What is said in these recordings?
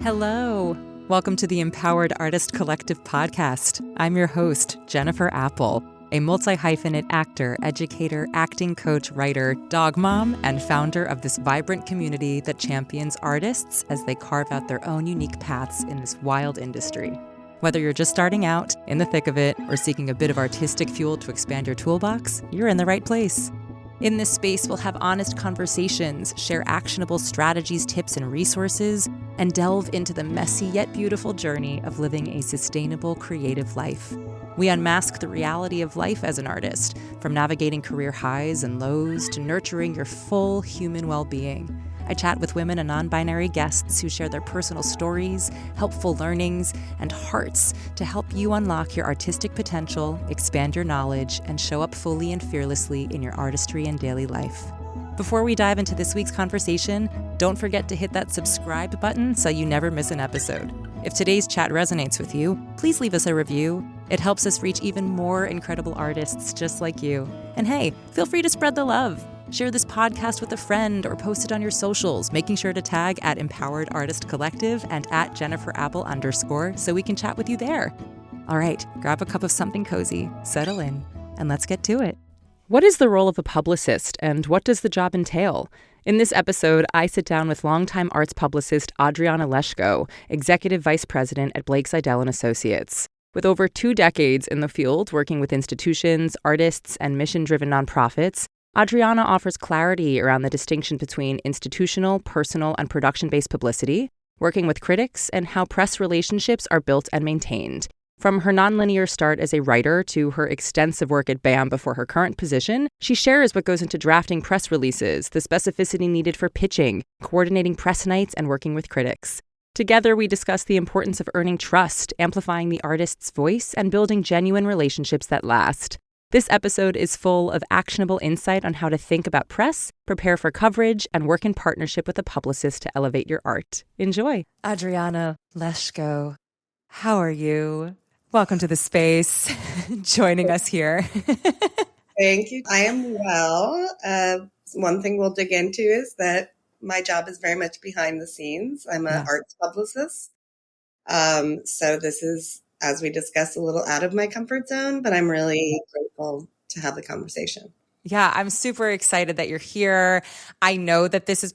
Hello. Welcome to the Empowered Artist Collective podcast. I'm your host, Jennifer Apple, a multi-hyphenate actor, educator, acting coach, writer, dog mom, and founder of this vibrant community that champions artists as they carve out their own unique paths in this wild industry. Whether you're just starting out, in the thick of it, or seeking a bit of artistic fuel to expand your toolbox, you're in the right place. In this space, we'll have honest conversations, share actionable strategies, tips, and resources, and delve into the messy yet beautiful journey of living a sustainable, creative life. We unmask the reality of life as an artist, from navigating career highs and lows to nurturing your full human well-being. I chat with women and non-binary guests who share their personal stories, helpful learnings, and hearts to help you unlock your artistic potential, expand your knowledge, and show up fully and fearlessly in your artistry and daily life. Before we dive into this week's conversation, don't forget to hit that subscribe button so you never miss an episode. If today's chat resonates with you, please leave us a review. It helps us reach even more incredible artists just like you. And hey, feel free to spread the love. Share this podcast with a friend or post it on your socials, making sure to tag at Empowered Artist Collective and at @JenniferApple_ so we can chat with you there. All right, grab a cup of something cozy, settle in, and let's get to it. What is the role of a publicist, and what does the job entail? In this episode, I sit down with longtime arts publicist Adriana Leshko, Executive Vice President at Blake Zidell Associates. With over 2 decades in the field working with institutions, artists, and mission-driven nonprofits, Adriana offers clarity around the distinction between institutional, personal, and production-based publicity, working with critics, and how press relationships are built and maintained. From her nonlinear start as a writer to her extensive work at BAM before her current position, she shares what goes into drafting press releases, the specificity needed for pitching, coordinating press nights, and working with critics. Together, we discuss the importance of earning trust, amplifying the artist's voice, and building genuine relationships that last. This episode is full of actionable insight on how to think about press, prepare for coverage, and work in partnership with a publicist to elevate your art. Enjoy. Adriana Leshko, how are you? Welcome to the space, joining us here. Thank you. I am well. One thing we'll dig into is that my job is very much behind the scenes. I'm an arts publicist. So this is, as we discussed, a little out of my comfort zone, but I'm really grateful to have the conversation. Yeah, I'm super excited that you're here. I know that this is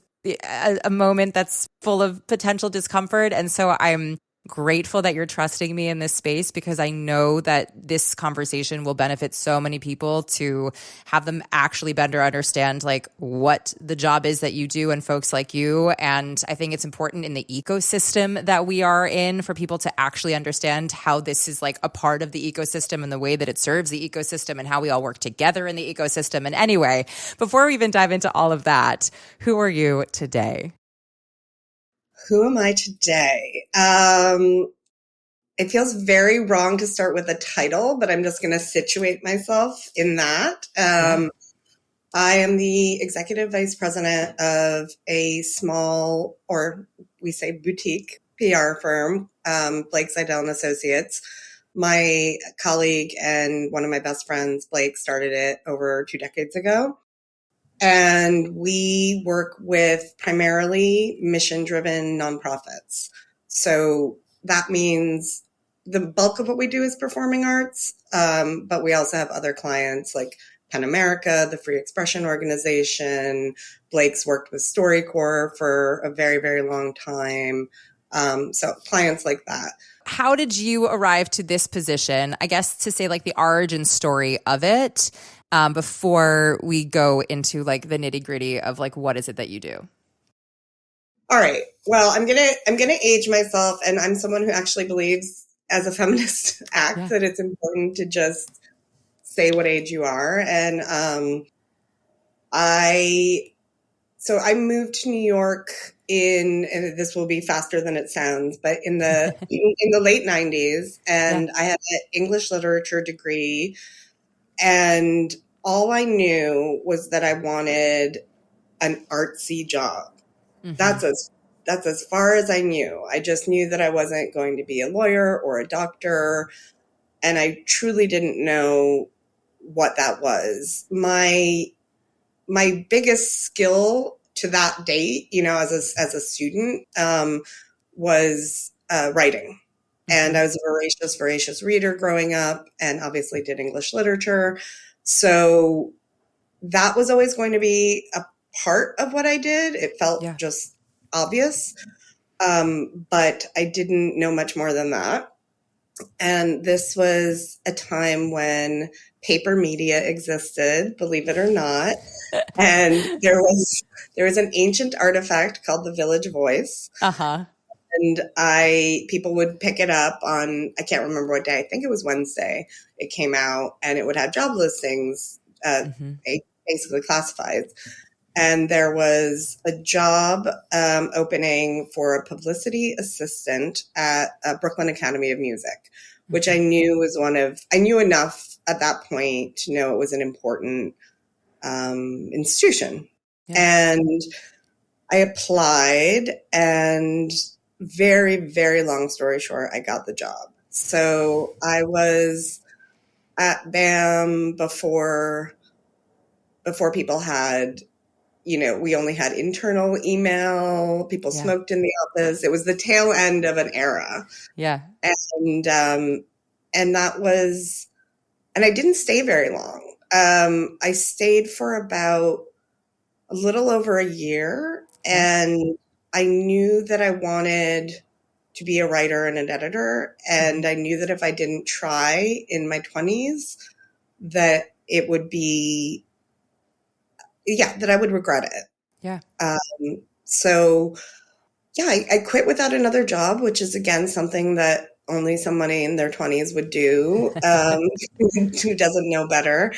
a moment that's full of potential discomfort, and so I'm grateful that you're trusting me in this space because I know that this conversation will benefit so many people to have them actually better understand like what the job is that you do and folks like you. And I think it's important in the ecosystem that we are in for people to actually understand how this is like a part of the ecosystem and the way that it serves the ecosystem and how we all work together in the ecosystem. And anyway, before we even dive into all of that, who are you today? Who am I today? It feels very wrong to start with a title, but I'm just going to situate myself in that. I am the executive vice president of a small, or we say boutique PR firm, Blake Zidell Associates. My colleague and one of my best friends, Blake, started it over 2 decades ago. And we work with primarily mission-driven nonprofits. So that means the bulk of what we do is performing arts, but we also have other clients like PEN America, the Free Expression Organization. Blake's worked with StoryCorps for a very, very long time. So clients like that. How did you arrive to this position? I guess to say like the origin story of it. Before we go into like the nitty gritty of like, what is it that you do? All right. Well, I'm gonna age myself, and I'm someone who actually believes, as a feminist act, that it's important to just say what age you are. And I moved to New York and this will be faster than it sounds, but in the in the late 90s, and I had an English literature degree. And all I knew was that I wanted an artsy job. Mm-hmm. That's as far as I knew. I just knew that I wasn't going to be a lawyer or a doctor. And I truly didn't know what that was. My biggest skill to that date, as a student, was writing. And I was a voracious reader growing up, and obviously did English literature. So that was always going to be a part of what I did. It felt just obvious. But I didn't know much more than that. And this was a time when paper media existed, believe it or not. And there was an ancient artifact called the Village Voice. Uh-huh. And people would pick it up on, I can't remember what day, I think it was Wednesday, it came out, and it would have job listings, basically classifieds. And there was a job opening for a publicity assistant at Brooklyn Academy of Music, which I knew was I knew enough at that point to know it was an important institution. Yeah. And I applied, and very, very long story short, I got the job. So I was at BAM before people had, we only had internal email. People smoked in the office. It was the tail end of an era. Yeah. And that was, and I didn't stay very long. I stayed for about a little over a year, and I knew that I wanted to be a writer and an editor. And I knew that if I didn't try in my 20s, that it would be, that I would regret it. Yeah. So I quit without another job, which is, again, something that only somebody in their 20s would do, who doesn't know better.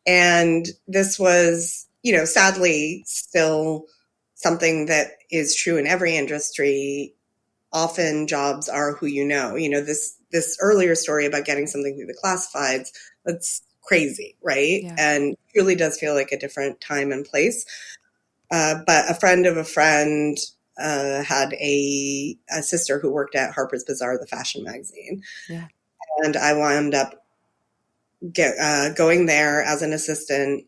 And this was, sadly still something that is true in every industry. Often jobs are who you know. This earlier story about getting something through the classifieds, that's crazy, right? Yeah. And really does feel like a different time and place. But a friend of a friend had a sister who worked at Harper's Bazaar, the fashion magazine. Yeah. And I wound up going there as an assistant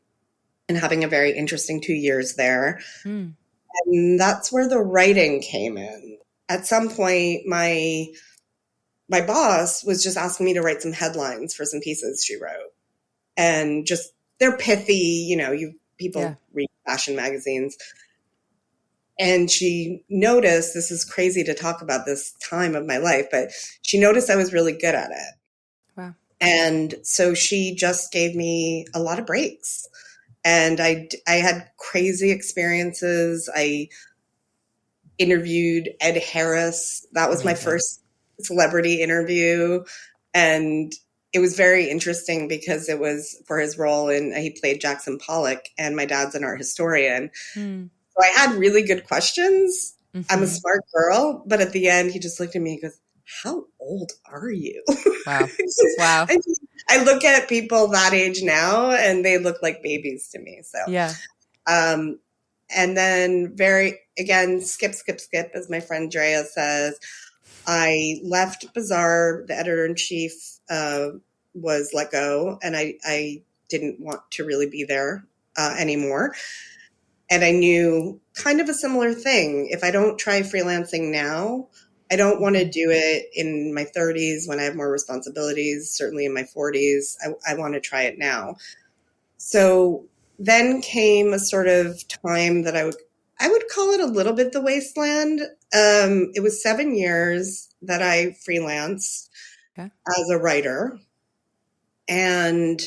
and having a very interesting 2 years there. And that's where the writing came in. At some point, my boss was just asking me to write some headlines for some pieces she wrote. And just, they're pithy, people read fashion magazines. And she noticed, this is crazy to talk about this time of my life, but she noticed I was really good at it. Wow. And so she just gave me a lot of breaks. And I had crazy experiences. I interviewed Ed Harris. That was my first celebrity interview. And it was very interesting because it was for his role he played Jackson Pollock, and my dad's an art historian. So I had really good questions. I'm a smart girl, but at the end he just looked at me and goes, "How old are you?" Wow. Wow. I look at people that age now and they look like babies to me. So, yeah. And then skip, as my friend Drea says, I left Bazaar. The editor-in-chief was let go, and I didn't want to really be there anymore. And I knew kind of a similar thing. If I don't try freelancing now, I don't want to do it in my 30s when I have more responsibilities, certainly in my 40s. I want to try it now. So then came a sort of time that I would call it a little bit the wasteland. It was 7 years that I freelanced as a writer. And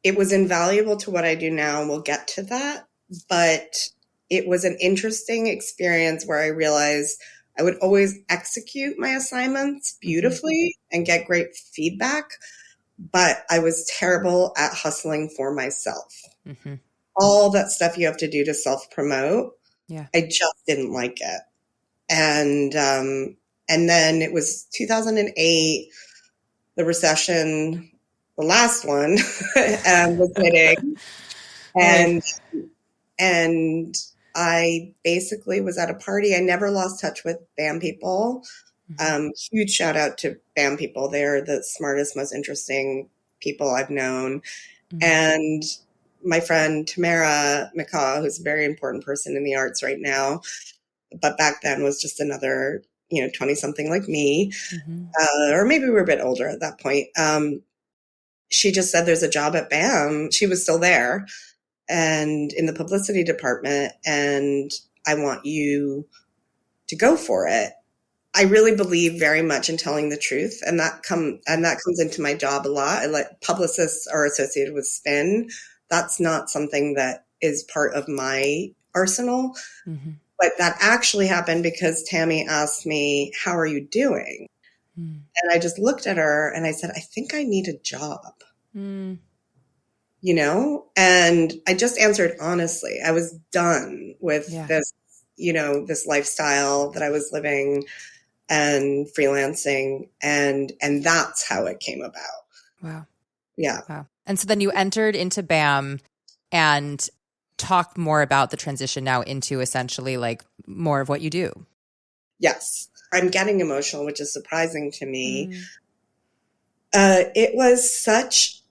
it was invaluable to what I do now. We'll get to that. But it was an interesting experience where I realized I would always execute my assignments beautifully and get great feedback, but I was terrible at hustling for myself. All that stuff you have to do to self-promote, I just didn't like it. And then it was 2008, the recession, the last one, was hitting. And I basically was at a party. I never lost touch with BAM people. Huge shout out to BAM people. They're the smartest, most interesting people I've known. And my friend Tamara McCaw, who's a very important person in the arts right now, but back then was just another 20 something like me, Mm-hmm. or maybe we were a bit older at that point. She just said, there's a job at BAM. She was still there and in the publicity department, and I want you to go for it. I really believe very much in telling the truth, and that comes into my job a lot. I let publicists are associated with spin. That's not something that is part of my arsenal. Mm-hmm. But that actually happened because Tammy asked me, "How are you doing?" Mm. And I just looked at her and I said, "I think I need a job." Mm. And I just answered honestly. I was done with this, this lifestyle that I was living and freelancing, and that's how it came about. Wow. Yeah. Wow. And so then you entered into BAM and talk more about the transition now into essentially like more of what you do. Yes. I'm getting emotional, which is surprising to me. It was such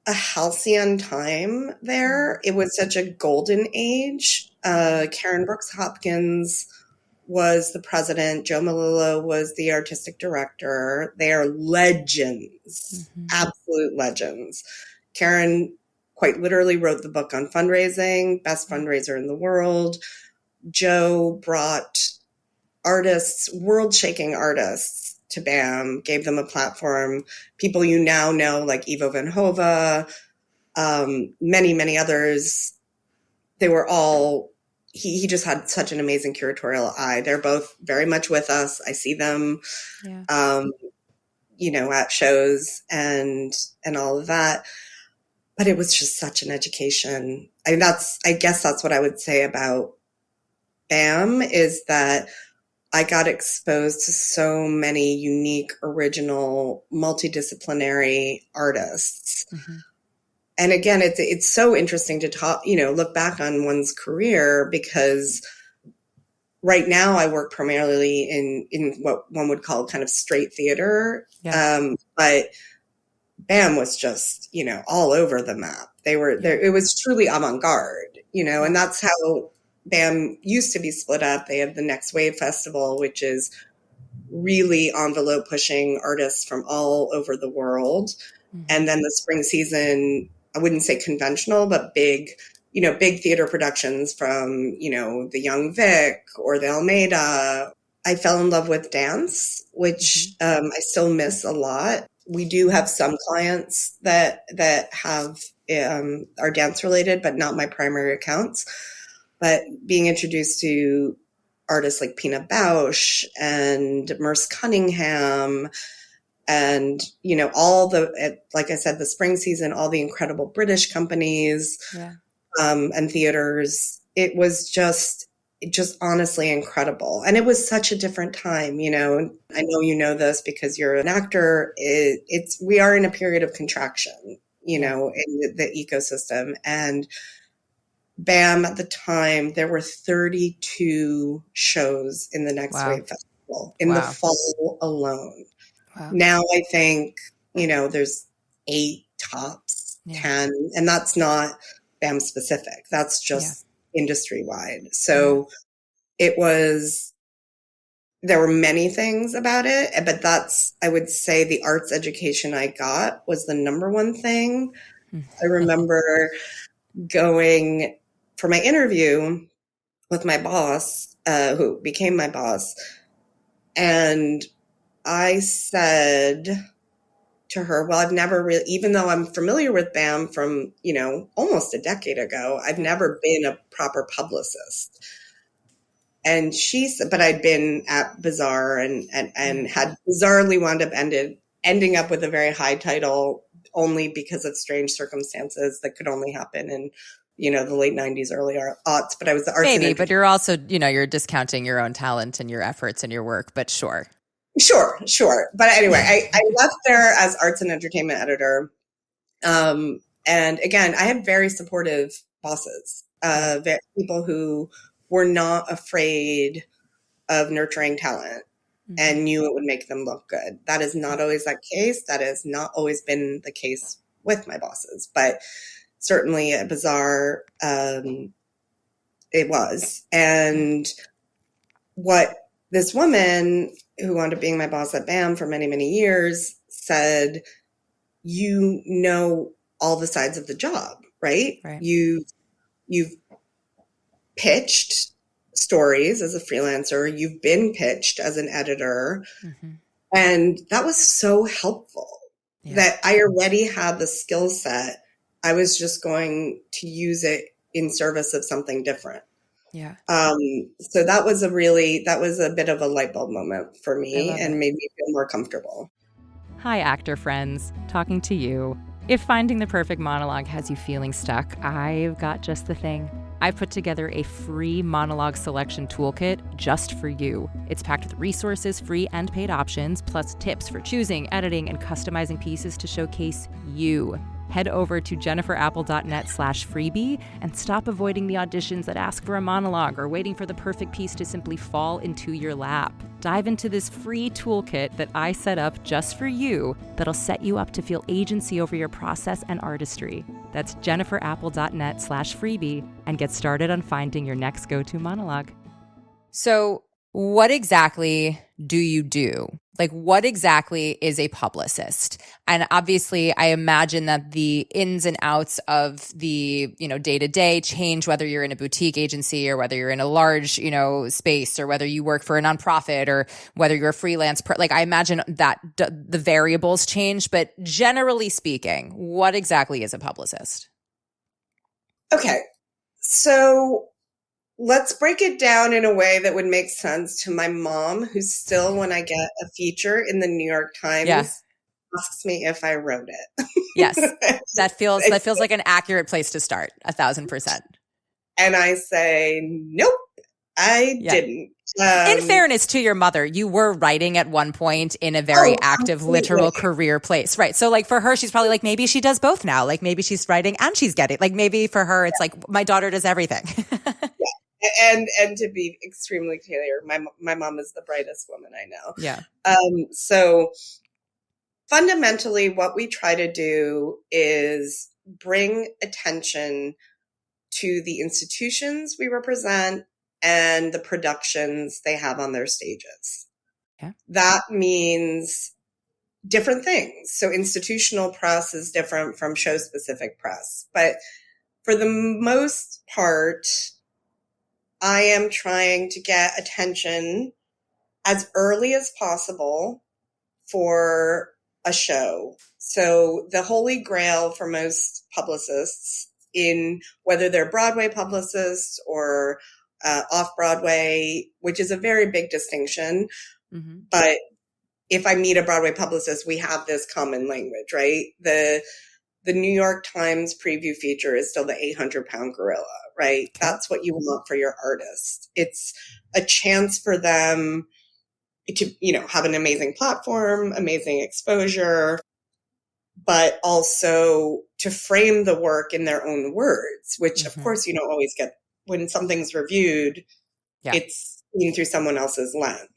a halcyon time there. It was such a golden age. Karen Brooks Hopkins was the president. Joe Malillo was the artistic director. They are legends, absolute legends. Karen quite literally wrote the book on fundraising, best fundraiser in the world. Joe brought artists, world-shaking artists to BAM, gave them a platform. People you now know, like Ivo Van Hove, many, many others. They were all, he just had such an amazing curatorial eye. They're both very much with us. I see them, at shows and all of that. But it was just such an education. I guess that's what I would say about BAM, is that I got exposed to so many unique, original, multidisciplinary artists. Mm-hmm. And again, it's so interesting to talk, look back on one's career, because right now I work primarily in what one would call kind of straight theater. Yeah. But BAM was just, all over the map. They were there. It was truly avant-garde, and that's how BAM used to be split up. They have the Next Wave Festival, which is really envelope pushing artists from all over the world. Mm-hmm. And then the spring season, I wouldn't say conventional, but big theater productions from, the Young Vic or the Almeida. I fell in love with dance, which I still miss a lot. We do have some clients that have are dance related, but not my primary accounts. But being introduced to artists like Pina Bausch and Merce Cunningham and, all like I said, the spring season, all the incredible British companies and theaters, it was just honestly incredible. And it was such a different time, I know you know this because you're an actor. We are in a period of contraction, in the ecosystem. And BAM at the time, there were 32 shows in the Next Wave Festival in the fall alone. Wow. Now I think, there's 8 tops, 10, and that's not BAM specific. That's just industry wide. So there were many things about it, but I would say the arts education I got was the number one thing. I remember going for my interview with my boss, who became my boss. And I said to her, well, I've never really, even though I'm familiar with BAM from, almost a decade ago, I've never been a proper publicist. And she said, but I'd been at Bazaar and had bizarrely wound up ending up with a very high title only because of strange circumstances that could only happen in, the late 90s, early aughts. But I was the arts. Maybe, but you're also, you're discounting your own talent and your efforts and your work, but sure. Sure. But anyway, I left there as arts and entertainment editor. And again, I had very supportive bosses, people who were not afraid of nurturing talent and knew it would make them look good. That is not always that case. That has not always been the case with my bosses, but certainly at Bazaar, it was. And what this woman who wound up being my boss at BAM for many, many years, said, you know all the sides of the job, right? You've pitched stories as a freelancer. You've been pitched as an editor. Mm-hmm. And that was so helpful that I already had the skill set. I was just going to use it in service of something different. Yeah. So that was a bit of a light bulb moment for me and made me feel more comfortable. Hi, actor friends. Talking to you. If finding the perfect monologue has you feeling stuck, I've got just the thing. I've put together a free monologue selection toolkit just for you. It's packed with resources, free and paid options, plus tips for choosing, editing, and customizing pieces to showcase you. Head over to jenniferapple.net/freebie and stop avoiding the auditions that ask for a monologue or waiting for the perfect piece to simply fall into your lap. Dive into this free toolkit that I set up just for you that'll set you up to feel agency over your process and artistry. That's jenniferapple.net/freebie and get started on finding your next go-to monologue. So, what exactly do you do? Like, what exactly is a publicist? And obviously, I imagine that the ins and outs of the, day-to-day change, whether you're in a boutique agency or whether you're in a large, space, or whether you work for a nonprofit or whether you're a freelance. I imagine that the variables change. But generally speaking, what exactly is a publicist? Okay. So let's break it down in a way that would make sense to my mom, who still, when I get a feature in the New York Times, asks me if I wrote it. Yes, that feels like an accurate place to start, 1,000%. And I say, nope, I didn't. In fairness to your mother, you were writing at one point in a very active, literal career place, right? So for her, she's probably maybe she does both now. Maybe she's writing and she's getting, maybe for her, it's my daughter does everything. And to be extremely clear, my mom is the brightest woman I know. Yeah. So fundamentally, what we try to do is bring attention to the institutions we represent and the productions they have on their stages. Yeah. That means different things. So institutional press is different from show-specific press. But for the most part, I am trying to get attention as early as possible for a show. So the holy grail for most publicists, in whether they're Broadway publicists or off-Broadway, which is a very big distinction. Mm-hmm. But if I meet a Broadway publicist, we have this common language, right? The New York Times preview feature is still the 800-pound gorilla, right? That's what you want for your artist. It's a chance for them to, have an amazing platform, amazing exposure, but also to frame the work in their own words, which of course you don't always get when something's reviewed. It's seen through someone else's lens.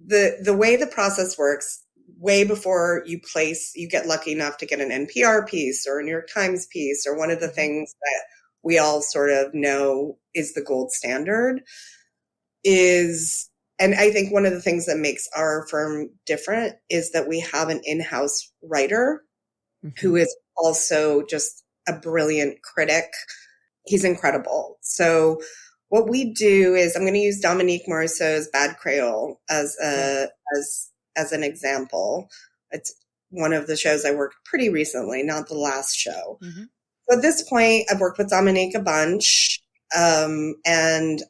The way the process works, way before you get lucky enough to get an NPR piece or a New York Times piece, or one of the things that we all sort of know is the gold standard is, and I think one of the things that makes our firm different is that we have an in-house writer who is also just a brilliant critic. He's incredible. So what we do is, I'm going to use Dominique Morisseau's Bad Creole as an example. It's one of the shows I worked pretty recently, not the last show. Mm-hmm. So at this point, I've worked with Dominique a bunch, and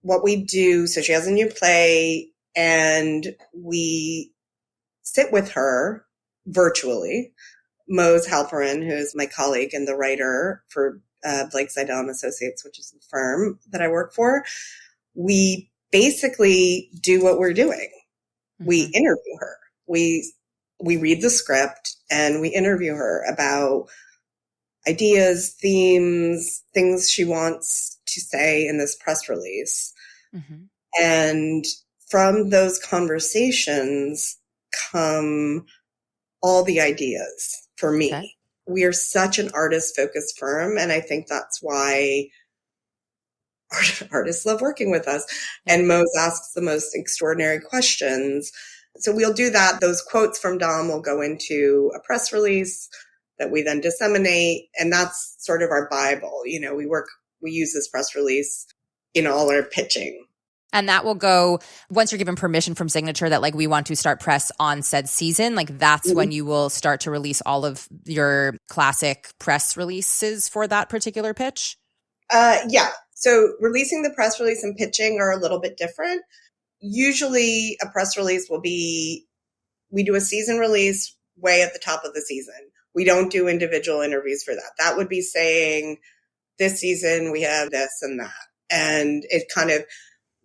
what we do, so she has a new play, and we sit with her virtually. Mose Halperin, who is my colleague and the writer for Blake Zidell Associates, which is the firm that I work for, we basically do what we're doing. Mm-hmm. We interview her. We read the script and we interview her about ideas, themes, things she wants to say in this press release. Mm-hmm. And from those conversations come all the ideas for me. Okay. We are such an artist-focused firm, and I think that's why artists love working with us. And Mose asks the most extraordinary questions. So we'll do that. Those quotes from Dom will go into a press release that we then disseminate. And that's sort of our Bible. We use this press release in all our pitching. And that will go once you're given permission from Signature that like we want to start press on said season. Like that's when you will start to release all of your classic press releases for that particular pitch. Yeah. So releasing the press release and pitching are a little bit different. Usually a press release will be, we do a season release way at the top of the season. We don't do individual interviews for that. That would be saying this season we have this and that. And it kind of,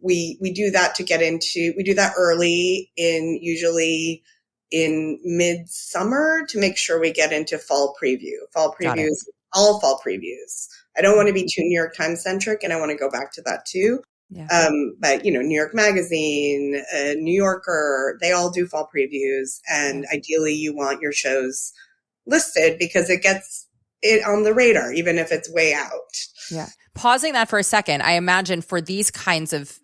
we do that we do that early usually in midsummer to make sure we get into fall previews, all fall previews. I don't want to be too New York Times centric, and I want to go back to that too. Yeah. But New York Magazine, New Yorker, they all do fall previews, and ideally you want your shows listed because it gets it on the radar, even if it's way out. Yeah. Pausing that for a second, I imagine for these kinds of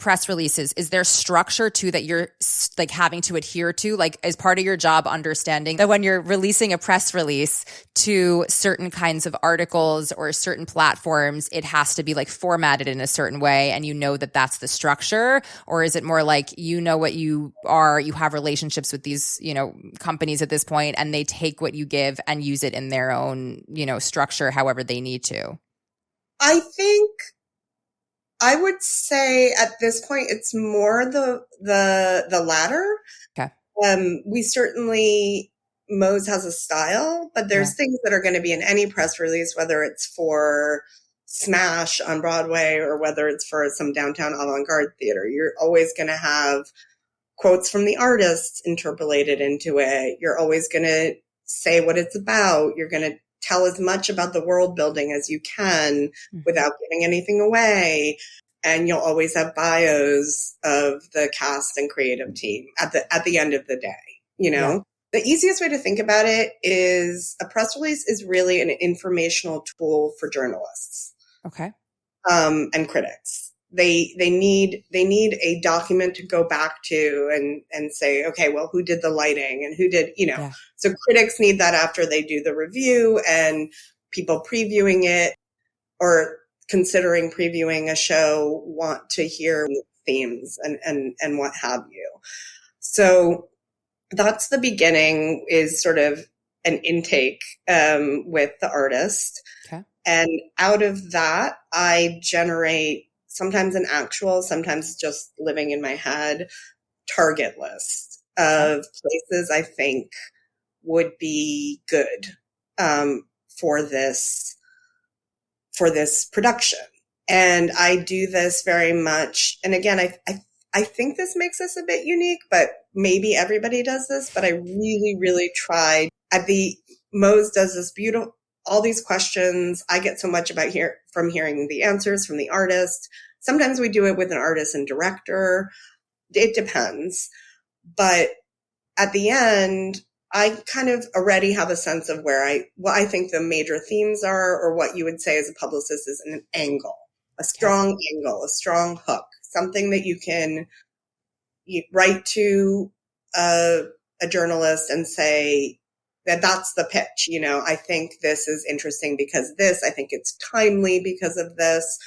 press releases, is there structure too that you're like having to adhere to, like as part of your job, understanding that when you're releasing a press release to certain kinds of articles or certain platforms, it has to be like formatted in a certain way and that that's the structure? Or is it more like, what you are, you have relationships with these, companies at this point and they take what you give and use it in their own, structure, however they need to? I think I would say at this point, it's more the latter. Okay. We certainly, Mose has a style, but there's things that are going to be in any press release, whether it's for Smash on Broadway or whether it's for some downtown avant-garde theater. You're always going to have quotes from the artists interpolated into it. You're always going to say what it's about. You're going to tell as much about the world building as you can without giving anything away. And you'll always have bios of the cast and creative team at the end of the day. The easiest way to think about it is a press release is really an informational tool for journalists. Okay. And critics. They need a document to go back to and say, okay, well, who did the lighting and who did, So critics need that after they do the review, and people previewing it or considering previewing a show want to hear themes and what have you. So that's the beginning, is sort of an intake with the artist. Okay. And out of that, I generate sometimes an actual, sometimes just living in my head, target list of places I think would be good for this production. And I do this very much. And again, I think this makes us a bit unique, but maybe everybody does this, but I really, really tried Mose does this beautiful, all these questions. I get so much from hearing the answers from the artist. Sometimes we do it with an artist and director. It depends. But at the end, I kind of already have a sense of what I think the major themes are, or what you would say as a publicist is an angle, a strong angle, a strong hook, something that you can write to a journalist and say, that's the pitch. I think this is interesting because this, I think it's timely because of this.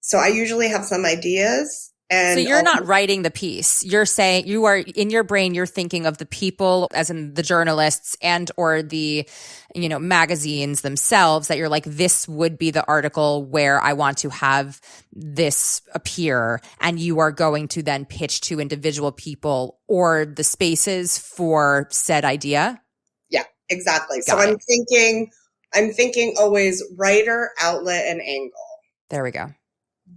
So I usually have some ideas. And so you're not writing the piece. You're saying you are in your brain, you're thinking of the people, as in the journalists and or the, magazines themselves, that you're like, this would be the article where I want to have this appear. And you are going to then pitch to individual people or the spaces for said idea. Yeah, exactly. Got so it. I'm thinking always writer, outlet, and angle. There we go.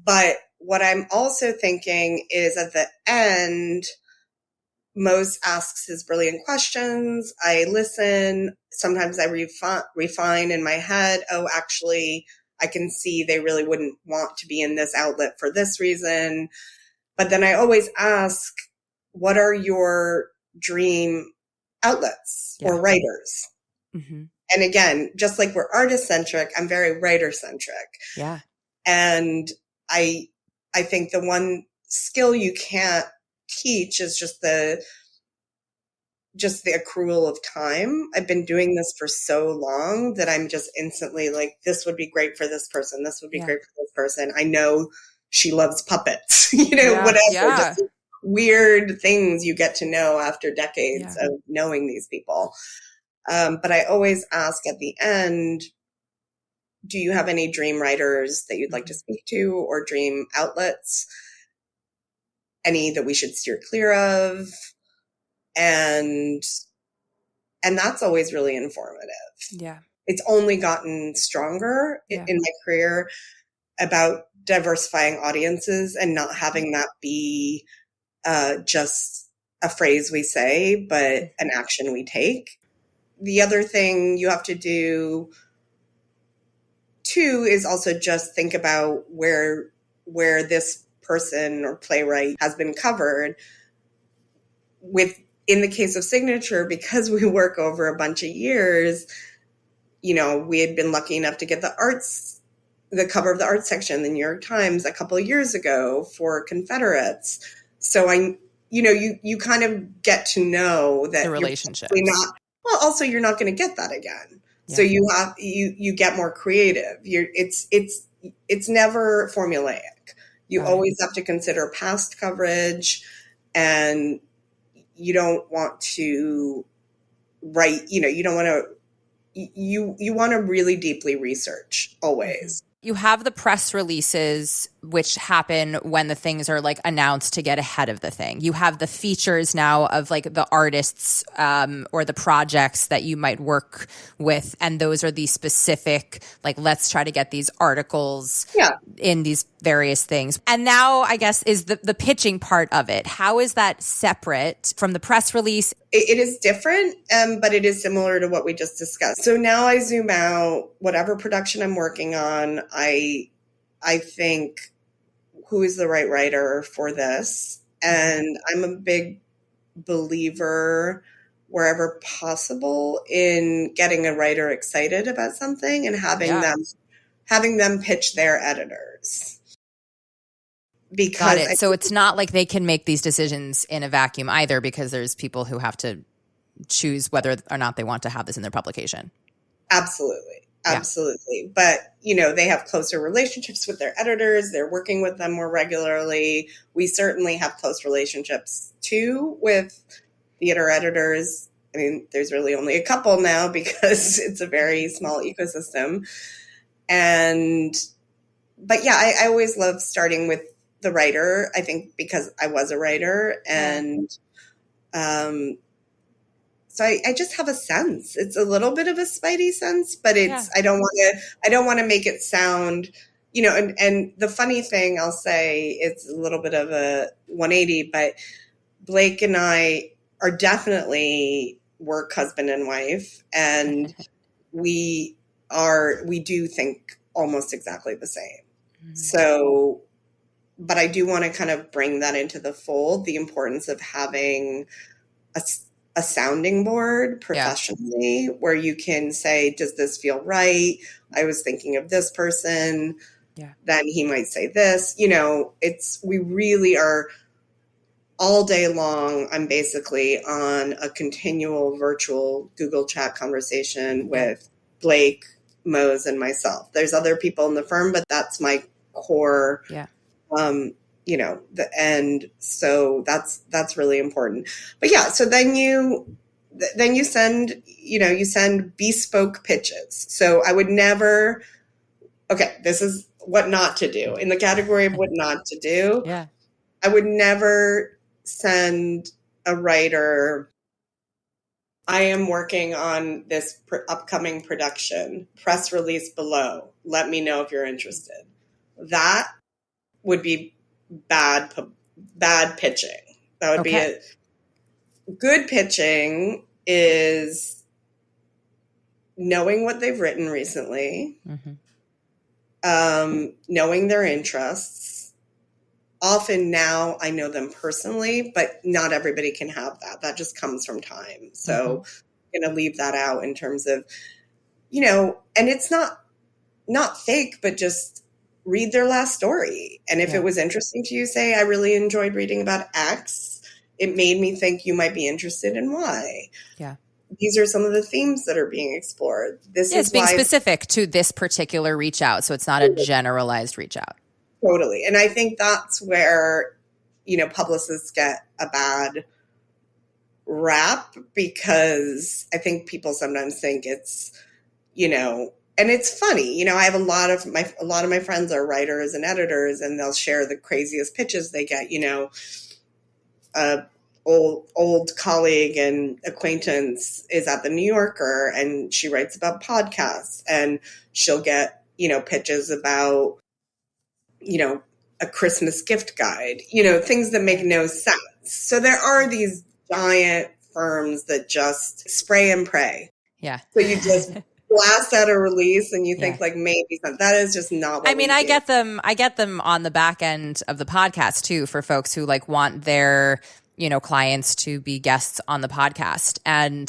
But what I'm also thinking is at the end, Mose asks his brilliant questions. I listen. Sometimes I refine in my head. Oh, actually, I can see they really wouldn't want to be in this outlet for this reason. But then I always ask, what are your dream outlets or writers? Mm-hmm. And again, just like we're artist-centric, I'm very writer-centric. Yeah. And I think the one skill you can't teach is just the accrual of time. I've been doing this for so long that I'm just instantly like, this would be great for this person. This would be great for this person. I know she loves puppets, whatever. Just weird things you get to know after decades of knowing these people. But I always ask at the end, do you have any dream writers that you'd like to speak to, or dream outlets? Any that we should steer clear of? And that's always really informative. Yeah. It's only gotten stronger in my career about diversifying audiences and not having that be just a phrase we say, but an action we take. The other thing you have to do too is also just think about where this person or playwright has been covered. In the case of Signature, because we work over a bunch of years, we had been lucky enough to get the cover of the arts section in the New York Times a couple of years ago for Confederates. So you kind of get to know that the relationships. Also you're not going to get that again. Yeah. So you get more creative. It's never formulaic. You always have to consider past coverage, and you don't want to write, you don't want to, you want to really deeply research always. You have the press releases, which happen when the things are like announced to get ahead of the thing. You have the features now of like the artists or the projects that you might work with. And those are the specific, like, let's try to get these articles in these various things. And now I guess is the pitching part of it. How is that separate from the press release? It is different, but it is similar to what we just discussed. So now I zoom out, whatever production I'm working on, I think, who is the right writer for this? And I'm a big believer, wherever possible, in getting a writer excited about something and having them pitch their editors. Because so it's not like they can make these decisions in a vacuum either, because there's people who have to choose whether or not they want to have this in their publication. Absolutely. But, they have closer relationships with their editors. They're working with them more regularly. We certainly have close relationships too with theater editors. I mean, there's really only a couple now because it's a very small ecosystem. But I always love starting with the writer, I think, because I was a writer, and so I just have a sense. It's a little bit of a spidey sense, but I don't want to make it sound, and the funny thing I'll say, it's a little bit of a 180, but Blake and I are definitely work husband and wife, and we do think almost exactly the same. Mm-hmm. So, but I do want to kind of bring that into the fold, the importance of having a sounding board professionally where you can say, does this feel right? I was thinking of this person. Yeah. Then he might say this, we really are all day long. I'm basically on a continual virtual Google chat conversation with Blake, Mose, and myself. There's other people in the firm, but that's my core, the end. So that's really important. But so then you send, you send bespoke pitches. So I would never, this is what not to do in the category of what not to do. Yeah. I would never send a writer, I am working on this upcoming production, press release below. Let me know if you're interested. That would be bad pitching. That would be it. Good pitching is knowing what they've written recently, knowing their interests. Often now I know them personally, but not everybody can have that. That just comes from time. So I'm going to leave that out in terms of, and it's not fake, but just read their last story. And if it was interesting to you, say, I really enjoyed reading about X, it made me think you might be interested in Y. Yeah. These are some of the themes that are being explored. It's being specific to this particular reach out. So it's not a generalized reach out. Totally. And I think that's where, publicists get a bad rap, because I think people sometimes think it's, and it's funny, I have a lot of my friends are writers and editors, and they'll share the craziest pitches they get, old colleague and acquaintance is at the New Yorker and she writes about podcasts, and she'll get, pitches about, a Christmas gift guide, things that make no sense. So there are these giant firms that just spray and pray. Yeah. So you just blast out a release and you think like maybe that is just not what I mean, I get them on the back end of the podcast too, for folks who like want their clients to be guests on the podcast. And,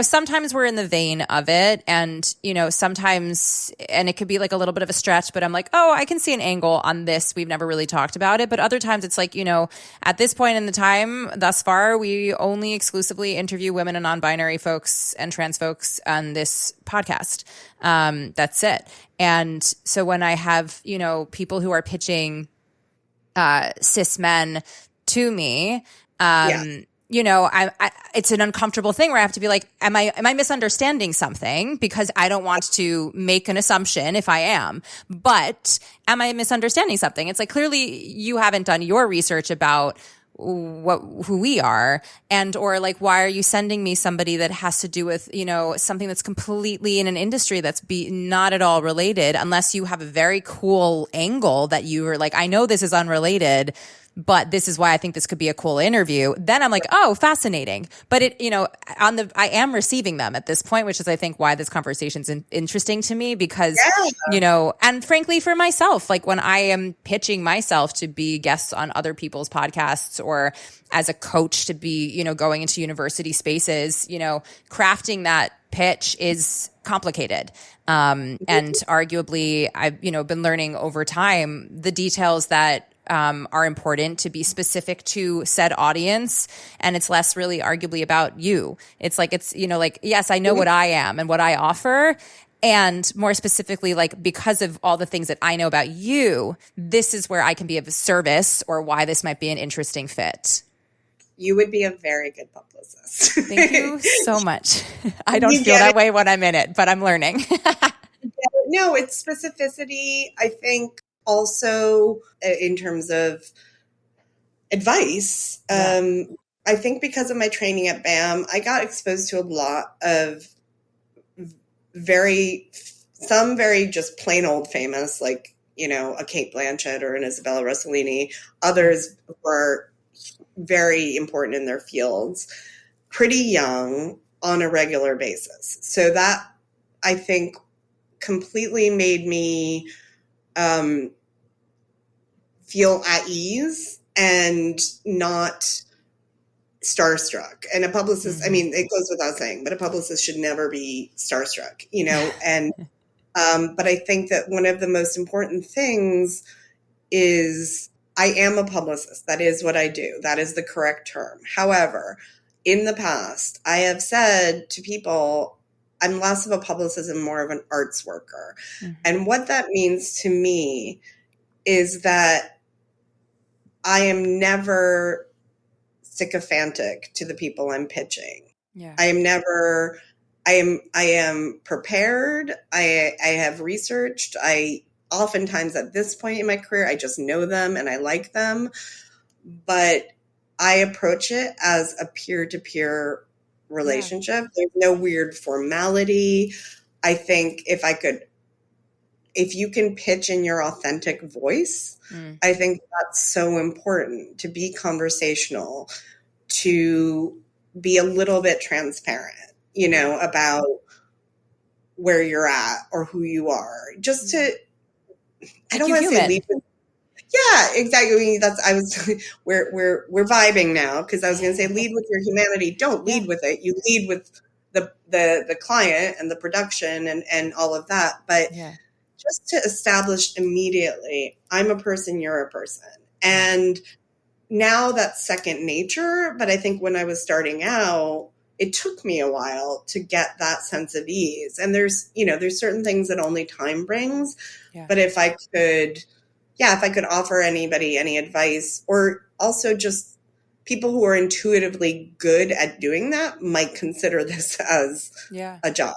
sometimes we're in the vein of it, and, sometimes, and it could be like a little bit of a stretch, but I'm like, oh, I can see an angle on this. We've never really talked about it. But other times it's like, at this point in the time thus far, we only exclusively interview women and non-binary folks and trans folks on this podcast. That's it. And so when I have, people who are pitching, cis men to me, it's an uncomfortable thing where I have to be like, am I misunderstanding something? Because I don't want to make an assumption if I am, but am I misunderstanding something? It's like, clearly you haven't done your research about who we are, and, or like, why are you sending me somebody that has to do with, something that's completely in an industry that's not at all related, unless you have a very cool angle that you were like, I know this is unrelated, but this is why I think this could be a cool interview. Then I'm like, oh, fascinating. But I am receiving them at this point, which is, I think, why this conversation's interesting to me, because, and frankly for myself, like when I am pitching myself to be guests on other people's podcasts, or as a coach to be, going into university spaces, crafting that pitch is complicated. And arguably I've, been learning over time the details that are important to be specific to said audience. And it's less really arguably about you. It's like, yes, I know what I am and what I offer. And more specifically, like, because of all the things that I know about you, this is where I can be of service, or why this might be an interesting fit. You would be a very good publicist. Thank you so much. I don't feel that way when I'm in it, but I'm learning. No, it's specificity. I think also in terms of advice, I think because of my training at BAM, I got exposed to a lot of very just plain old famous, like, a Cate Blanchett or an Isabella Rossellini. Others were very important in their fields, pretty young, on a regular basis. So that, I think, completely made me feel at ease and not starstruck. And a publicist, I mean, it goes without saying, but a publicist should never be starstruck, and but I think that one of the most important things is I am a publicist. That is what I do. That is the correct term. However, in the past, I have said to people, I'm less of a publicist and more of an arts worker. And what that means to me is that I am never sycophantic to the people I'm pitching. Yeah. I am prepared. I have researched. Oftentimes at this point in my career, I just know them and I like them, but I approach it as a peer-to-peer relationship. There's no weird formality. I think if you can pitch in your authentic voice, I think that's so important, to be conversational, to be a little bit transparent, about where you're at or who you are. Just to, I don't want to say lead with, yeah, exactly. We're vibing now, because I was going to say lead with your humanity. Don't lead with it. You lead with the client and the production and all of that. But just to establish immediately, I'm a person, you're a person. And now that's second nature. But I think when I was starting out, it took me a while to get that sense of ease. And there's certain things that only time brings. Yeah. But if I could offer anybody any advice, or also just people who are intuitively good at doing that might consider this as a job,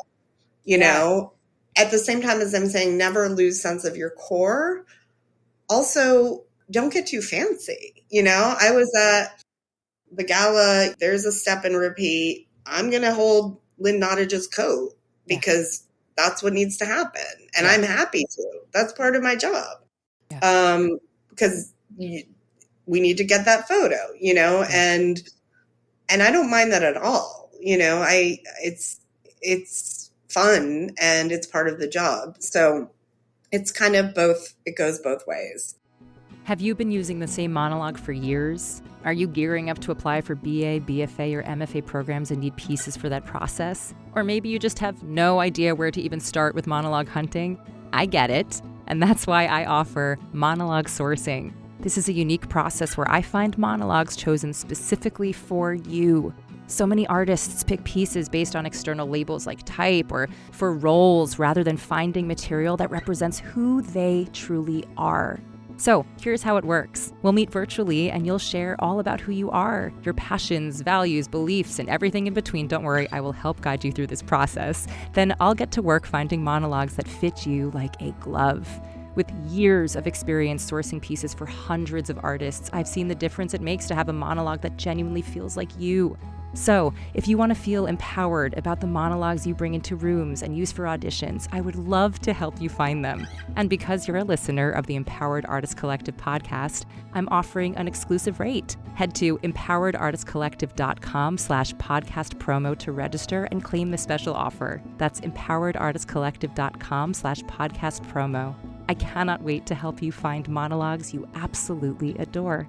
you know, at the same time as I'm saying, never lose sense of your core. Also, don't get too fancy. You know, I was at the gala, there's a step and repeat. I'm going to hold Lynn Nottage's coat because that's what needs to happen. And I'm happy to. That's part of my job. Yeah. Because we need to get that photo, you know, and I don't mind that at all. You know, it's fun and it's part of the job. So it's kind of both. It goes both ways. Have you been using the same monologue for years? Are you gearing up to apply for BA, BFA, or MFA programs and need pieces for that process? Or maybe you just have no idea where to even start with monologue hunting? I get it, and that's why I offer monologue sourcing. This is a unique process where I find monologues chosen specifically for you. So many artists pick pieces based on external labels like type or for roles rather than finding material that represents who they truly are. So here's how it works. We'll meet virtually and you'll share all about who you are, your passions, values, beliefs, and everything in between. Don't worry, I will help guide you through this process. Then I'll get to work finding monologues that fit you like a glove. With years of experience sourcing pieces for hundreds of artists, I've seen the difference it makes to have a monologue that genuinely feels like you. So, if you want to feel empowered about the monologues you bring into rooms and use for auditions, I would love to help you find them. And because you're a listener of the Empowered Artist Collective podcast, I'm offering an exclusive rate. Head to empoweredartistcollective.com/podcast promo to register and claim the special offer. That's empoweredartistcollective.com/podcast promo. I cannot wait to help you find monologues you absolutely adore.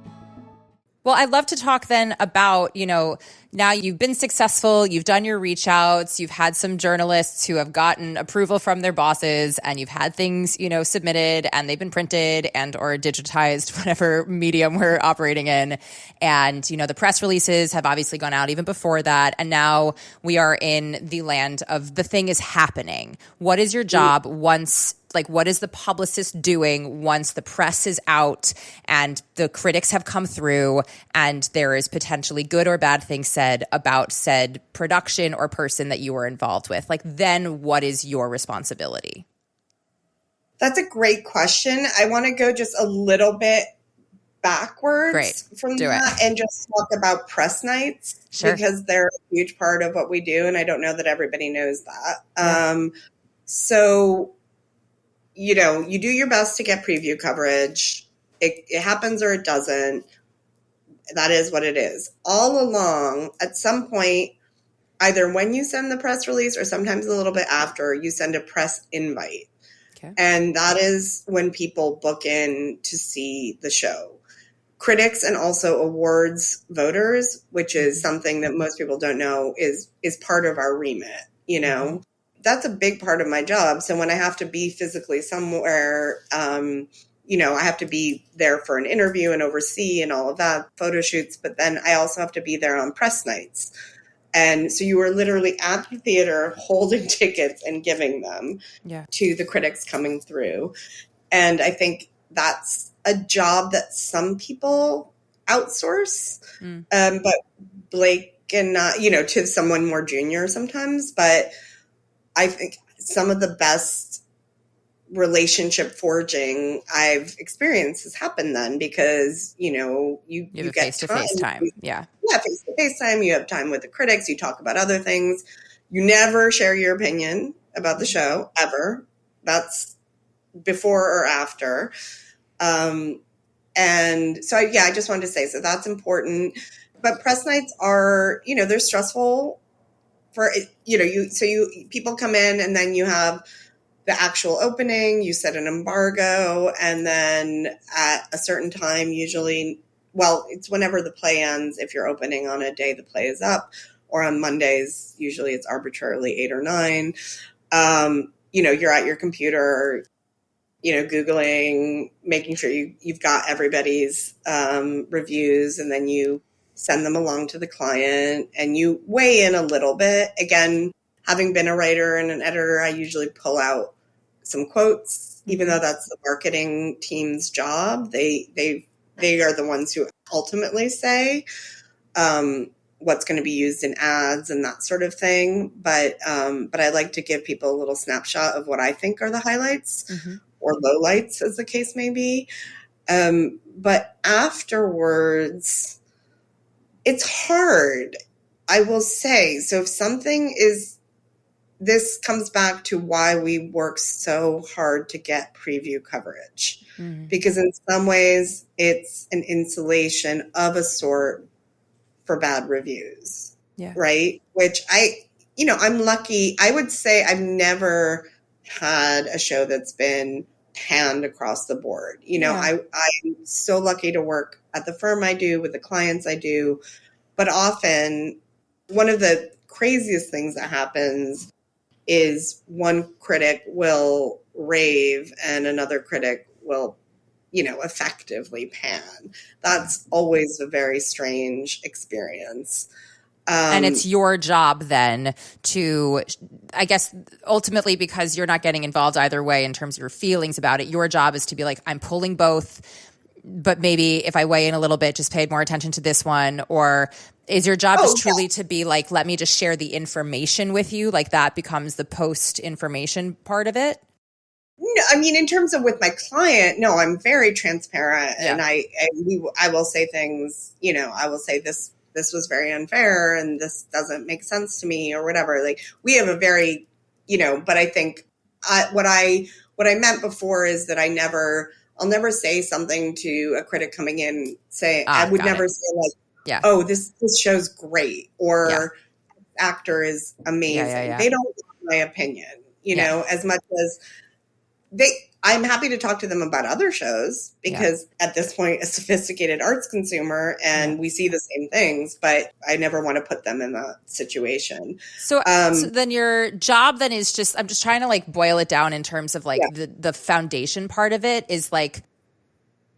Well, I'd love to talk then about, you know, now you've been successful, you've done your reach outs, you've had some journalists who have gotten approval from their bosses, and you've had things, you know, submitted and they've been printed and or digitized, whatever medium we're operating in. And, you know, the press releases have obviously gone out even before that. And now we are in the land of the thing is happening. What is your job once, like, what is the publicist doing once the press is out and the critics have come through and there is potentially good or bad things said about said production or person that you were involved with? Like, then what is your responsibility? That's a great question. I want to go just a little bit backwards from that and just talk about press nights because they're a huge part of what we do. And I don't know that everybody knows that. So, you know, you do your best to get preview coverage. It happens or it doesn't. That is what it is. All along, at some point, either when you send the press release or sometimes a little bit after, you send a press invite. Okay. And that is when people book in to see the show. Critics and also awards voters, which is something that most people don't know, is part of our remit, you know. That's a big part of my job. So when I have to be physically somewhere, you know, I have to be there for an interview and oversee and all of that, photo shoots, but then I also have to be there on press nights. And so you were literally at the theater holding tickets and giving them to the critics coming through. And I think that's a job that some people outsource, but Blake and, you know, to someone more junior sometimes, but I think some of the best relationship forging I've experienced has happened then because, you know, you get face-to-face time. Face-to-face time. You have time with the critics. You talk about other things. You never share your opinion about the show, ever. That's before or after. And so, I just wanted to say, so that's important. But press nights are, you know, they're stressful. For, you know, people come in and then you have the actual opening, you set an embargo, and then at a certain time, usually, well, it's whenever the play ends. If you're opening on a day the play is up, or on Mondays, usually it's arbitrarily 8 or 9. You know, you're at your computer Googling, making sure you've got everybody's reviews, and then you send them along to the client and you weigh in a little bit. Again, having been a writer and an editor, I usually pull out some quotes, even though that's the marketing team's job. They are the ones who ultimately say what's going to be used in ads and that sort of thing. But I like to give people a little snapshot of what I think are the highlights or lowlights, as the case may be. But afterwards, it's hard, I will say. So if something this comes back to why we work so hard to get preview coverage, because in some ways it's an insulation of a sort for bad reviews, right? Which I'm lucky. I would say I've never had a show that's been panned across the board. I'm so lucky to work at the firm I do, with the clients I do. But often one of the craziest things that happens is one critic will rave and another critic will, effectively pan. That's always a very strange experience. And it's your job then to, I guess, ultimately, because you're not getting involved either way in terms of your feelings about it, your job is to be like, I'm pulling both, but maybe if I weigh in a little bit, just paid more attention to this one. Or is your job just truly to be like, let me just share the information with you? Like that becomes the post information part of it? No, I mean, in terms of with my client, no, I'm very transparent, and I will say things, I will say this was very unfair and this doesn't make sense to me or whatever. Like we have a very, but I think what I meant before is that I'll never say something to a critic coming in I would never say like, oh, this show's great, or actor is amazing. They don't want my opinion, as much as I'm happy to talk to them about other shows, because at this point, a sophisticated arts consumer, and we see the same things, but I never want to put them in that situation. So then your job then is just, I'm just trying to like boil it down in terms of like the foundation part of it is like,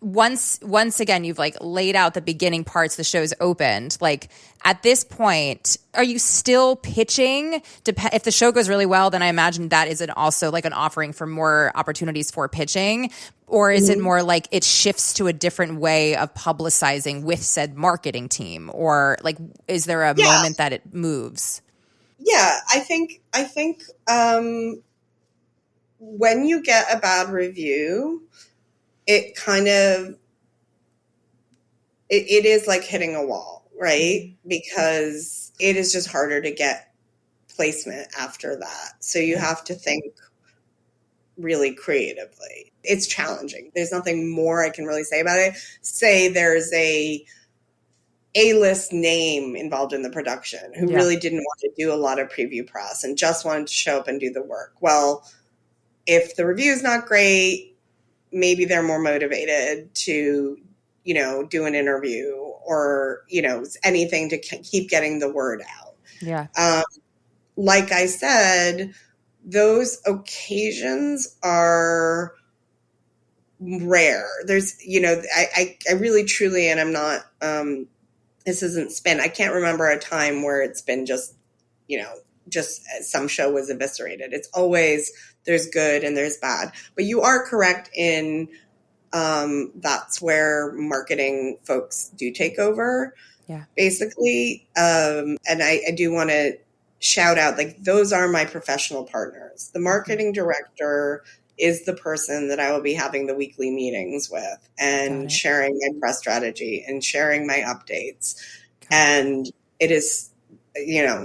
once again, you've like laid out the beginning parts, the show's opened. Like at this point, are you still pitching? If the show goes really well, then I imagine that is also like an offering for more opportunities for pitching. Or is it more like it shifts to a different way of publicizing with said marketing team? Or like, is there a moment that it moves? Yeah, I think when you get a bad review, it kind of, it is like hitting a wall, right? Because it is just harder to get placement after that. So you have to think really creatively. It's challenging. There's nothing more I can really say about it. Say there's a A-list name involved in the production who really didn't want to do a lot of preview press and just wanted to show up and do the work. Well, if the review is not great, maybe they're more motivated to, do an interview or, anything to keep getting the word out. Yeah. Like I said, those occasions are rare. There's, I really truly, and I'm not, this isn't spin. I can't remember a time where it's been just some show was eviscerated. It's always, there's good and there's bad. But you are correct in that's where marketing folks do take over, basically. And I do want to shout out, like, those are my professional partners. The marketing director is the person that I will be having the weekly meetings with and sharing my press strategy and sharing my updates. And it is,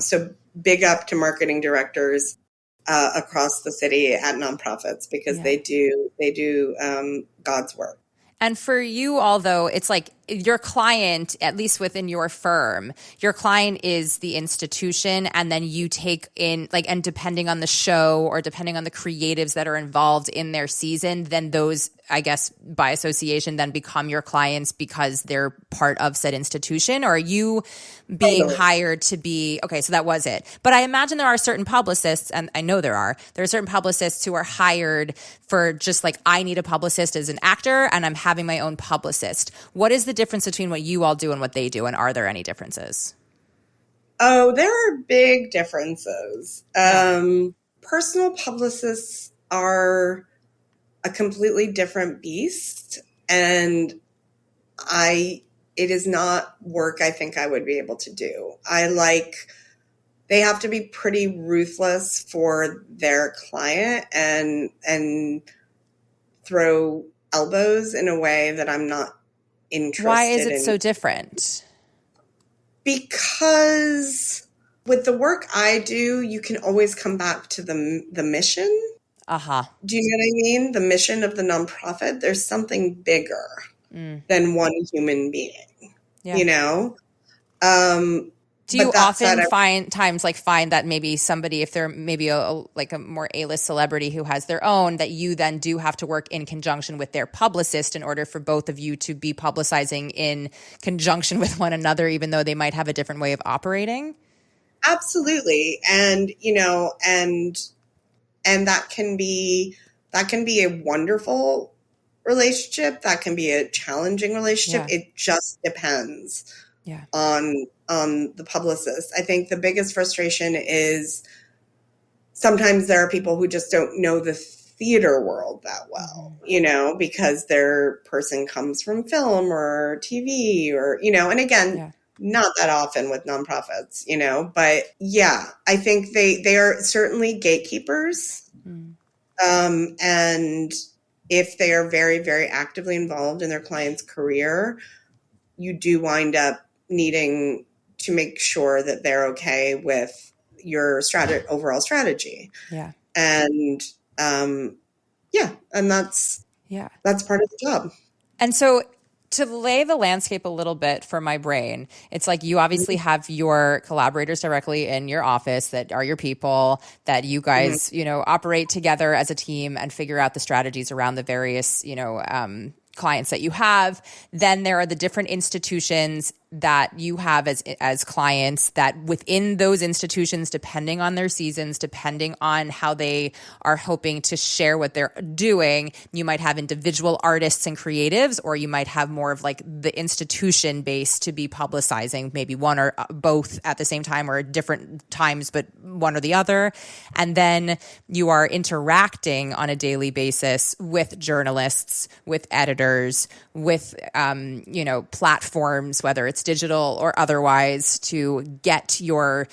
so big up to marketing directors across the city at nonprofits, because they do God's work. And for you, although it's like your client, at least within your firm, your client is the institution, and then you take in like, and depending on the show or depending on the creatives that are involved in their season, then those, I guess, by association, then become your clients because they're part of said institution? Or are you being hired to be, okay, so that was it. But I imagine there are certain publicists, and I know there are certain publicists who are hired for just like, I need a publicist as an actor and I'm having my own publicist. What is the difference between what you all do and what they do? And are there any differences? Oh, there are big differences. Personal publicists are a completely different beast, and it is not work I think I would be able to do. They have to be pretty ruthless for their client and throw elbows in a way that I'm not interested in. Why is it so different? Because with the work I do, you can always come back to the mission. Uh-huh. Do you know what I mean? The mission of the nonprofit. There's something bigger than one human being, you know? Do you often find that maybe somebody, if they're maybe a more A-list celebrity who has their own, that you then do have to work in conjunction with their publicist in order for both of you to be publicizing in conjunction with one another, even though they might have a different way of operating? Absolutely. And, you know, and that can be a wonderful relationship. That can be a challenging relationship. Yeah. It just depends on the publicist. I think the biggest frustration is sometimes there are people who just don't know the theater world that well, you know, because their person comes from film or TV or, you know, and again, not that often with nonprofits, you know, but yeah, I think they are certainly gatekeepers. And if they are very, very actively involved in their client's career, you do wind up needing to make sure that they're okay with your overall strategy. Yeah. And and that's part of the job. And so to lay the landscape a little bit for my brain, it's like you obviously have your collaborators directly in your office that are your people, that you guys, you know, operate together as a team and figure out the strategies around the various, you know, clients that you have. Then there are the different institutions that you have as clients, that within those institutions, depending on their seasons, depending on how they are hoping to share what they're doing, you might have individual artists and creatives, or you might have more of like the institution base to be publicizing maybe one or both at the same time or at different times, but one or the other. And then you are interacting on a daily basis with journalists, with editors, with, you know, platforms, whether it's digital or otherwise, to get your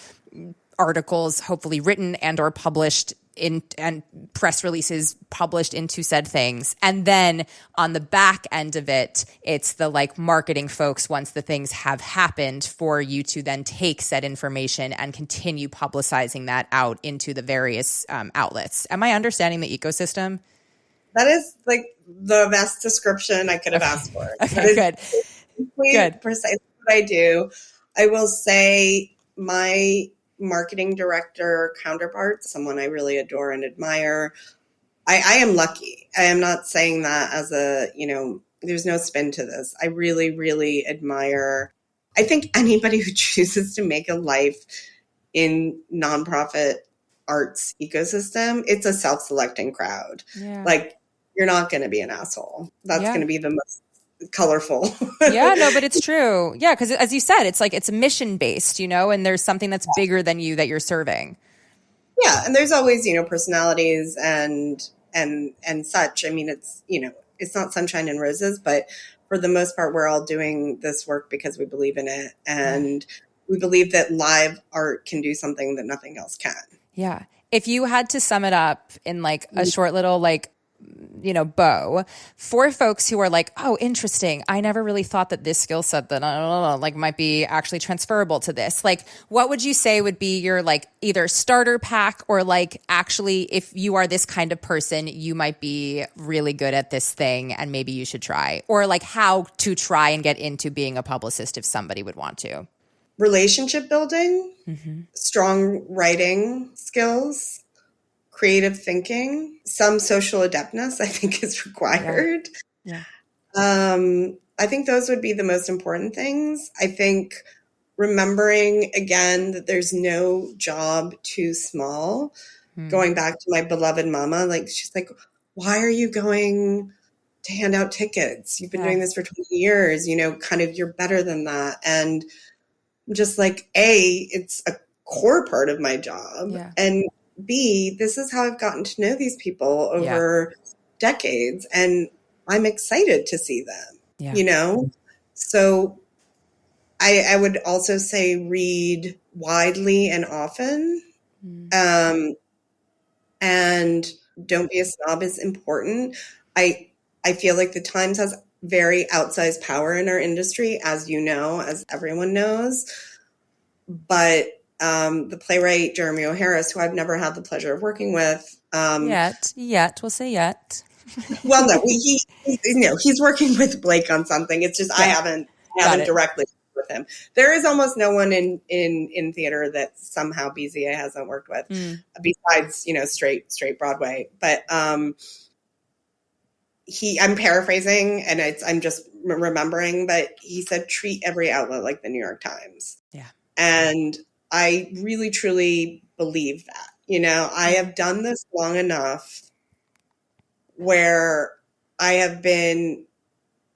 articles hopefully written and or published and press releases published into said things. And then on the back end of it, it's the like marketing folks, once the things have happened, for you to then take said information and continue publicizing that out into the various outlets. Am I understanding the ecosystem? That is like the best description I could have asked for. Okay, good. Good. Precisely what I do. I will say my marketing director counterpart, someone I really adore and admire, I am lucky. I am not saying that as a, you know, there's no spin to this. I really, really admire, I think anybody who chooses to make a life in nonprofit arts ecosystem, it's a self-selecting crowd. Yeah. Like, you're not going to be an asshole. That's going to be the most colorful. Yeah, no, but it's true. Yeah, because as you said, it's like it's mission based, you know, and there's something that's bigger than you that you're serving. Yeah, and there's always, you know, personalities and such. I mean, it's, you know, it's not sunshine and roses, but for the most part, we're all doing this work because we believe in it, and we believe that live art can do something that nothing else can. Yeah. If you had to sum it up in like a short little like bow for folks who are like, oh, interesting. I never really thought that this skill set that might be actually transferable to this. Like, what would you say would be your like either starter pack or like actually if you are this kind of person, you might be really good at this thing and maybe you should try, or like how to try and get into being a publicist if somebody would want to? Relationship building, strong writing skills, creative thinking, some social adeptness, I think is required. Yeah. I think those would be the most important things. I think remembering again that there's no job too small. Going back to my beloved mama, like she's like, why are you going to hand out tickets? You've been doing this for 20 years, kind of you're better than that. And I'm just like, A, it's a core part of my job. Yeah. And B, this is how I've gotten to know these people over decades, and I'm excited to see them, So I would also say read widely and often, and don't be a snob is important. I feel like the Times has very outsized power in our industry, as as everyone knows, but the playwright Jeremy O'Harris, who I've never had the pleasure of working with. Yet. We'll say yet. Well, no, he's working with Blake on something. It's just I haven't directly worked with him. There is almost no one in theater that somehow BZA hasn't worked with, besides straight Broadway. But I'm paraphrasing and I'm just remembering, but he said treat every outlet like the New York Times. Yeah, and I really, truly believe that, I have done this long enough where I have been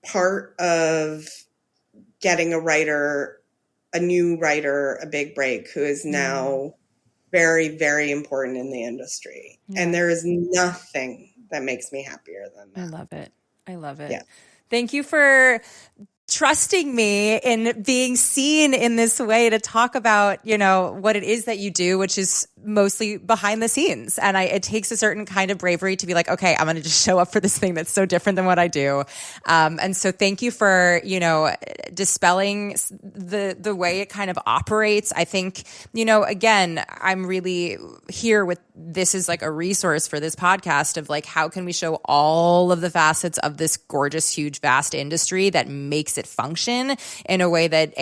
part of getting a new writer, a big break who is now very, very important in the industry. Yeah. And there is nothing that makes me happier than that. I love it. Yeah. Thank you for trusting me in being seen in this way to talk about, what it is that you do, which is mostly behind the scenes. And it takes a certain kind of bravery to be like, okay, I'm going to just show up for this thing that's so different than what I do. And so thank you for, dispelling the way it kind of operates. I think, again, I'm really here with this is like a resource for this podcast of like, how can we show all of the facets of this gorgeous, huge, vast industry that makes it function in a way that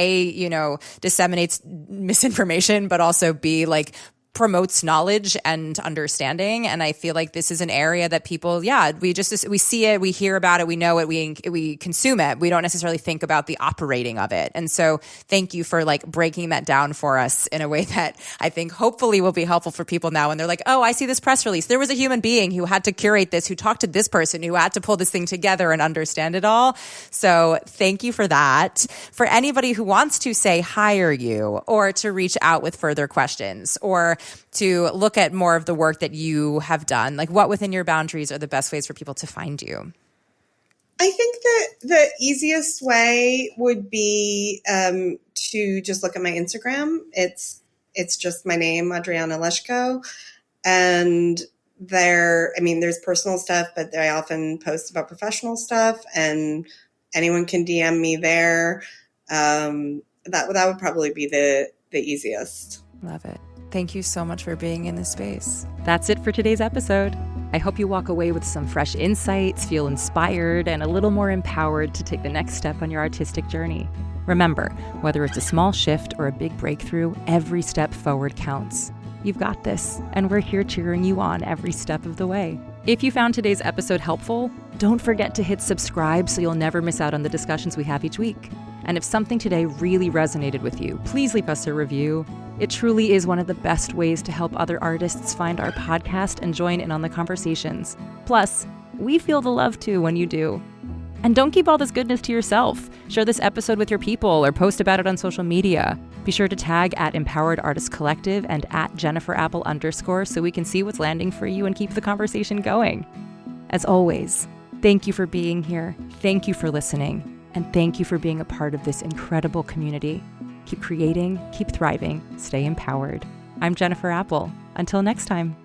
disseminates misinformation, but also B, like promotes knowledge and understanding. And I feel like this is an area that people, we see it, we hear about it, we know it, we consume it. We don't necessarily think about the operating of it. And so thank you for like breaking that down for us in a way that I think hopefully will be helpful for people now when they're like, oh, I see this press release. There was a human being who had to curate this, who talked to this person, who had to pull this thing together and understand it all. So thank you for that. For anybody who wants to say hire you or to reach out with further questions or to look at more of the work that you have done, like what within your boundaries are the best ways for people to find you? I think that the easiest way would be to just look at my Instagram. It's just my name, Adriana Leshko. And there's personal stuff, but I often post about professional stuff and anyone can DM me there. That would probably be the easiest. Love it. Thank you so much for being in this space. That's it for today's episode. I hope you walk away with some fresh insights, feel inspired, and a little more empowered to take the next step on your artistic journey. Remember, whether it's a small shift or a big breakthrough, every step forward counts. You've got this, and we're here cheering you on every step of the way. If you found today's episode helpful, don't forget to hit subscribe so you'll never miss out on the discussions we have each week. And if something today really resonated with you, please leave us a review. It truly is one of the best ways to help other artists find our podcast and join in on the conversations. Plus, we feel the love too when you do. And don't keep all this goodness to yourself. Share this episode with your people or post about it on social media. Be sure to tag at Empowered Artist Collective and at @JenniferApple_ so we can see what's landing for you and keep the conversation going. As always, thank you for being here. Thank you for listening. And thank you for being a part of this incredible community. Keep creating, keep thriving, stay empowered. I'm Jennifer Apple. Until next time.